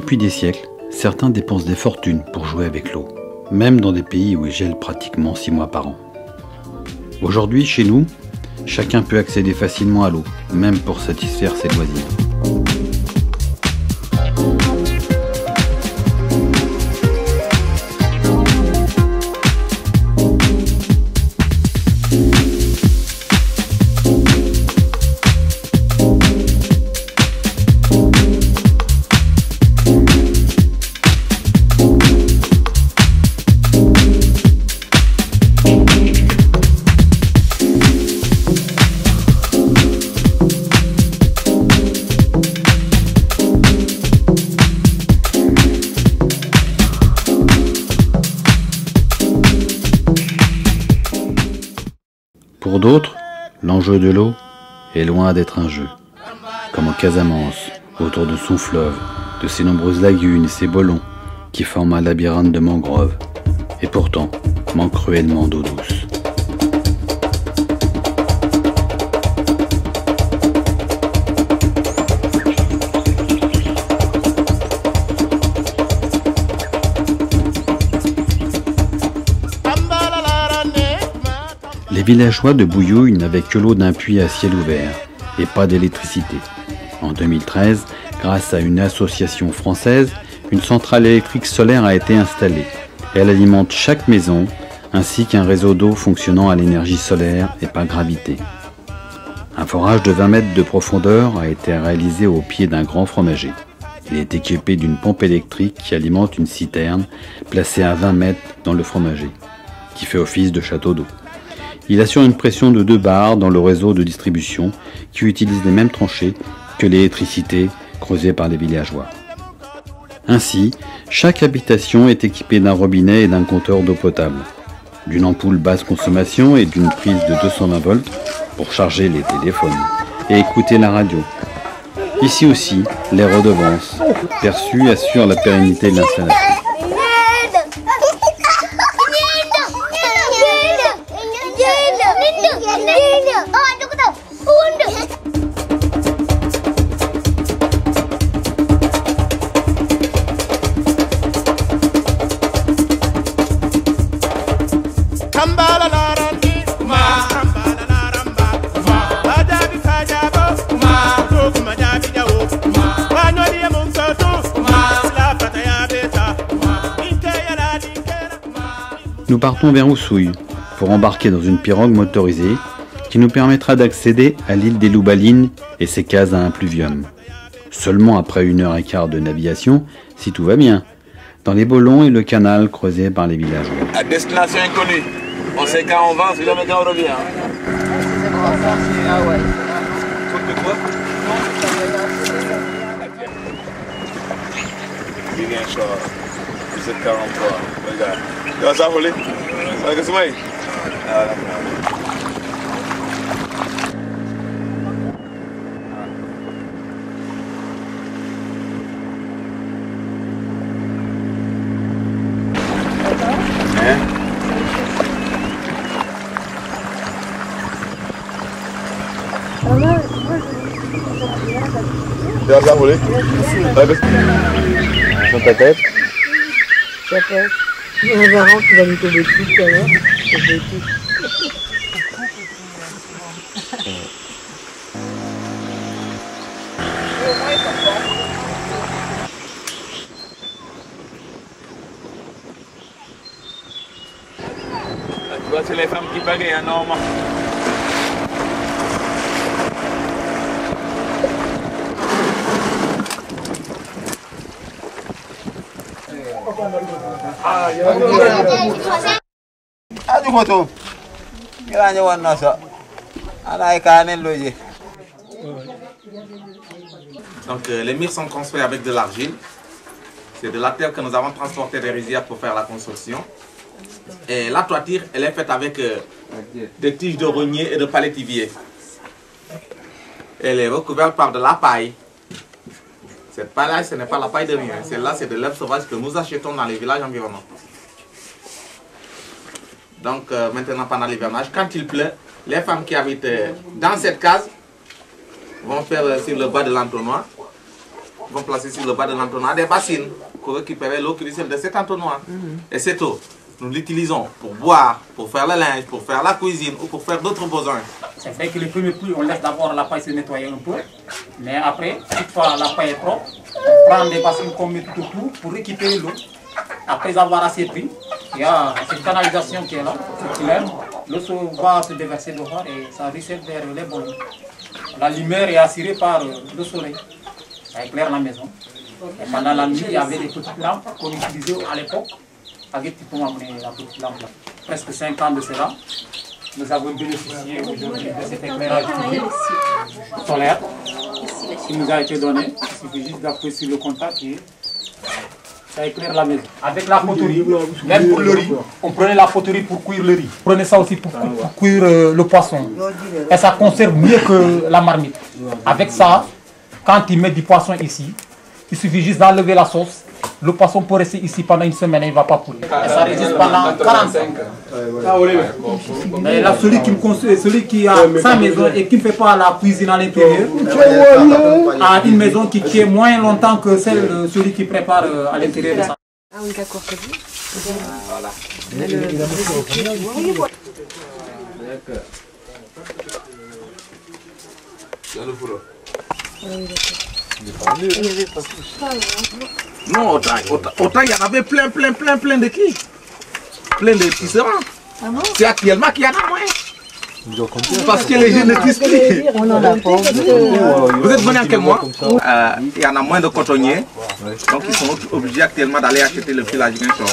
Depuis des siècles, certains dépensent des fortunes pour jouer avec l'eau, même dans des pays où il gèle pratiquement 6 mois par an. Aujourd'hui, chez nous, chacun peut accéder facilement à l'eau, même pour satisfaire ses loisirs. Pour d'autres, l'enjeu de l'eau est loin d'être un jeu. Comme en Casamance, autour de son fleuve, de ses nombreuses lagunes et ses bollons qui forment un labyrinthe de mangroves, et pourtant manquent cruellement d'eau douce. Les villageois de Bouillouille n'avaient que l'eau d'un puits à ciel ouvert et pas d'électricité. En 2013, grâce à une association française, une centrale électrique solaire a été installée. Elle alimente chaque maison ainsi qu'un réseau d'eau fonctionnant à l'énergie solaire et par gravité. Un forage de 20 mètres de profondeur a été réalisé au pied d'un grand fromager. Il est équipé d'une pompe électrique qui alimente une citerne placée à 20 mètres dans le fromager, qui fait office de château d'eau. Il assure une pression de 2 bars dans le réseau de distribution qui utilise les mêmes tranchées que l'électricité creusée par les villageois. Ainsi, chaque habitation est équipée d'un robinet et d'un compteur d'eau potable, d'une ampoule basse consommation et d'une prise de 220 volts pour charger les téléphones et écouter la radio. Ici aussi, les redevances perçues assurent la pérennité de l'installation. Nous partons vers Oussouye pour embarquer dans une pirogue motorisée qui nous permettra d'accéder à l'île des Loubalines et ses cases à impluvium. Seulement après 1h15 de navigation, si tout va bien, dans les bollons et le canal creusé par les villageois. À destination inconnue. On sait quand on va, si jamais quand on revient. Vous êtes 43, regarde. Tu vas s'affoler? Qu'est-ce que c'est? Tu vas s'affoler? Dans ta tête? Ça passe. Il y a un varan qui va nous tomber dessus tout à l'heure. Tu vois, c'est les femmes qui pagaient, hein, normalement. Donc les murs sont construits avec de l'argile. C'est de la terre que nous avons transporté des rizières pour faire la construction. Et la toiture, elle est faite avec des tiges de rognier et de palétivier. Elle est recouverte par de la paille. Cette paille-là, ce n'est pas la paille de rien. Celle-là, c'est de l'herbe sauvage que nous achetons dans les villages environnants. Donc maintenant, pendant l'hivernage, quand il pleut, les femmes qui habitent dans cette case vont faire sur le bas de l'entonnoir ils vont placer sur le bas de l'entonnoir des bassines pour récupérer l'eau qui ruisselle de cet entonnoir. Et cette eau, nous l'utilisons pour boire, pour faire le linge, pour faire la cuisine ou pour faire d'autres besoins. C'est vrai que les premiers pluies, on laisse d'abord la paille se nettoyer un peu. Mais après, toutefois la paille est propre, on prend des bassines qu'on met tout autour pour récupérer l'eau. Après avoir assez pris, il y a cette canalisation qui est là, l'eau va se déverser dehors et ça ruisselle vers les ballons. La lumière est assurée par le soleil. Ça éclaire la maison. Et pendant la nuit, il y avait des petites lampes qu'on utilisait à l'époque. Avec la petite lampe là. Presque 5 ans de cela, nous avons bénéficié aujourd'hui de cet éclairage solaire qui nous a été donné. Il suffit juste d'appuyer sur le contact et ça éclaire la maison. Avec la poterie, même pour le riz, on prenait la poterie pour cuire le riz. On prenait ça aussi pour cuire le poisson. Et ça conserve mieux que la marmite. Avec ça, quand ils mettent du poisson ici, il suffit juste d'enlever la sauce. Le poisson peut rester ici pendant une semaine et il ne va pas pourrir. Et ça résiste pendant 40 ans. Mais là, celui qui a sa maison et qui ne fait pas la cuisine à l'intérieur, a une maison qui tient moins longtemps que celui qui prépare à l'intérieur de ça. Ah oui, d'accord, c'est dit. Voilà. Non, autant il y en avait plein de qui? Plein de tisserands. Ah bon? C'est actuellement qu'il y en a moins. Parce que les jeunes ne tissent plus. On en a pas. Vous êtes venu en quel mois? Il y en a moins de cotonniers. Donc ils sont obligés actuellement d'aller acheter le fil à Guinchon.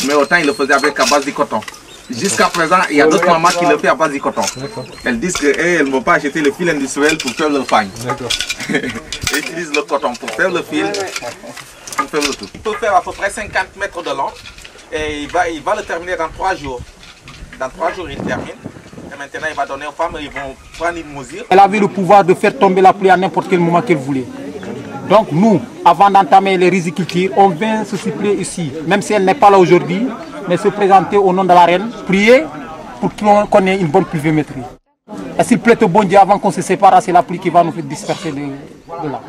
Mais autant ils le faisaient avec à base de coton. Jusqu'à présent, il y a d'autres mamans qui le font à base de coton. Elles disent qu'elles ne vont pas acheter le fil industriel pour faire leur pagne. Ils utilisent le coton pour faire le fil, pour faire le tout. Il peut faire à peu près 50 mètres de long et il va le terminer dans 3 jours. Dans 3 jours, il termine. Et maintenant, il va donner aux femmes, ils vont prendre une mesure. Elle avait le pouvoir de faire tomber la pluie à n'importe quel moment qu'elle voulait. Donc nous, avant d'entamer les rizicultures, on vient se suppléer ici, même si elle n'est pas là aujourd'hui, mais se présenter au nom de la reine, prier pour qu'on ait une bonne pluviométrie. Et s'il plaît au bon Dieu, avant qu'on se sépare, c'est la pluie qui va nous faire disperser de là.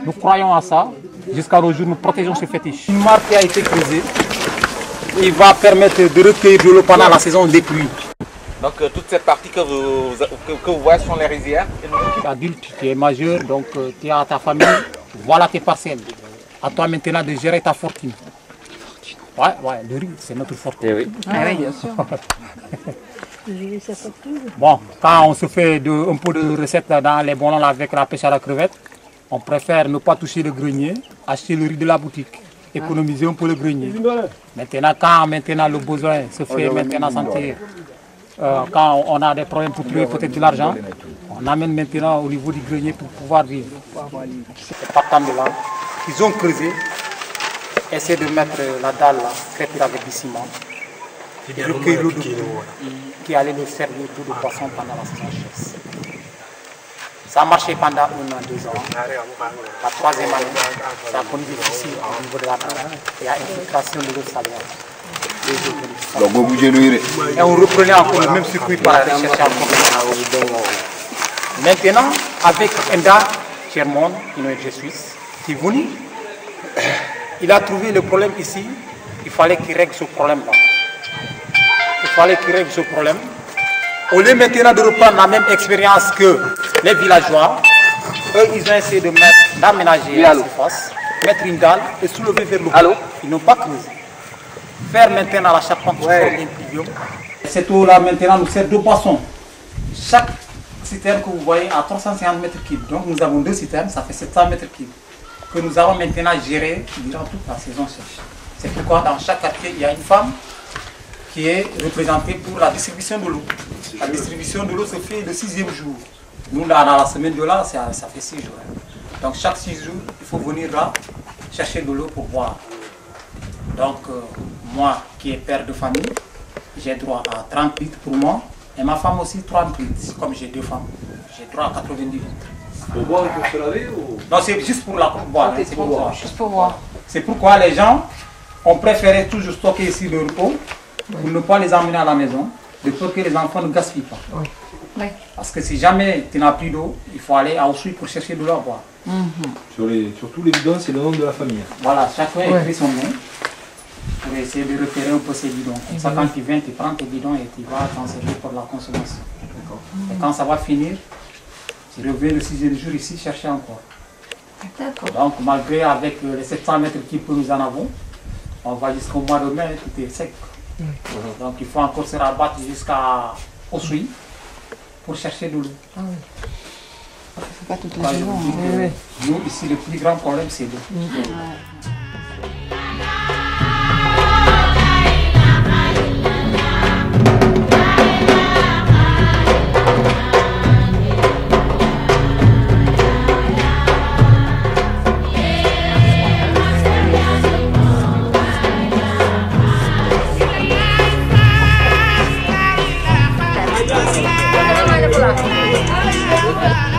Nous croyons à ça, jusqu'à nos jours, nous protégeons ce fétiche. Une mare qui a été creusée, il va permettre de recueillir de l'eau pendant la saison des pluies. Donc toute cette partie que vous voyez sont les rizières. Tu es adulte, tu es majeur, donc tu es à ta famille, voilà tes parcelles. À toi maintenant de gérer ta fortune. Ouais, le riz, c'est notre fortune. Oui. Ah oui, bien sûr. Bon, quand on se fait un peu de recettes dans les ballons avec la pêche à la crevette, on préfère ne pas toucher le grenier, acheter le riz de la boutique, économiser un peu le grenier. Maintenant, quand le besoin se fait maintenant sentir, quand on a des problèmes pour trouver peut-être de l'argent, on amène maintenant au niveau du grenier pour pouvoir vivre. C'est partant de là, ils ont creusé, essayer de mettre la dalle là, traiter avec du ciment, et recueillir l'eau de pluie qui allait nous servir d'eau de poisson pendant la saison chasse. Ça a marché pendant 1 an, 2 ans. La 3e année, ça a connu difficile au niveau de la terre. Il y a infiltration de l'eau salière. Et on reprenait encore le même circuit pour aller chercher encore. Maintenant, avec Enda Sherman, une ONG suisse, qui est venu, il a trouvé le problème ici. Il fallait qu'il règle ce problème-là. Il fallait qu'il règle ce problème. Au lieu maintenant de reprendre la même expérience que les villageois, eux, ils ont essayé d'aménager la surface, mettre une dalle et soulever vers le haut. Ils n'ont pas creusé. Faire maintenant la charpente sur l'impluvium. Cette eau-là maintenant nous sert de boisson. Chaque citerne que vous voyez a 350 mètres cubes. Donc nous avons 2 citernes, ça fait 700 mètres cubes. Que nous avons maintenant géré durant toute la saison sèche. C'est pourquoi dans chaque quartier, il y a une femme qui est représentée pour la distribution de l'eau. La distribution de l'eau se fait le 6e jour. Nous, dans la semaine de là, ça fait 6 jours. Donc chaque 6 jours, il faut venir là, chercher de l'eau pour boire. Donc moi, qui est père de famille, j'ai droit à 30 litres pour moi. Et ma femme aussi 30 litres. Comme j'ai 2 femmes, j'ai droit à 90 litres. Pour boire et pour se laver ou... Non, c'est juste pour boire. C'est pour boire. Juste pour voir. C'est pourquoi les gens ont préféré toujours stocker ici le repos pour ne pas les emmener à la maison, de peur que les enfants ne gaspillent pas. Oui. Parce que si jamais tu n'as plus d'eau, il faut aller à Oussouy pour chercher de l'eau à boire. Sur tous les bidons, c'est le nom de la famille. Voilà, chacun écrit son nom pour essayer de repérer un peu ses bidons. Comme ça, quand tu viens, tu prends tes bidons et tu vas t'en servir pour la consommation. Et quand ça va finir, tu reviens le 6e jour ici chercher encore. Donc, malgré avec les 700 mètres cubes que nous en avons, on va jusqu'au mois de mai, tout est sec. Donc, il faut encore se rabattre jusqu'à Osui pour chercher de l'eau. C'est pas toute la saison. Nous, ici, le plus grand problème, c'est l'eau. Voilà.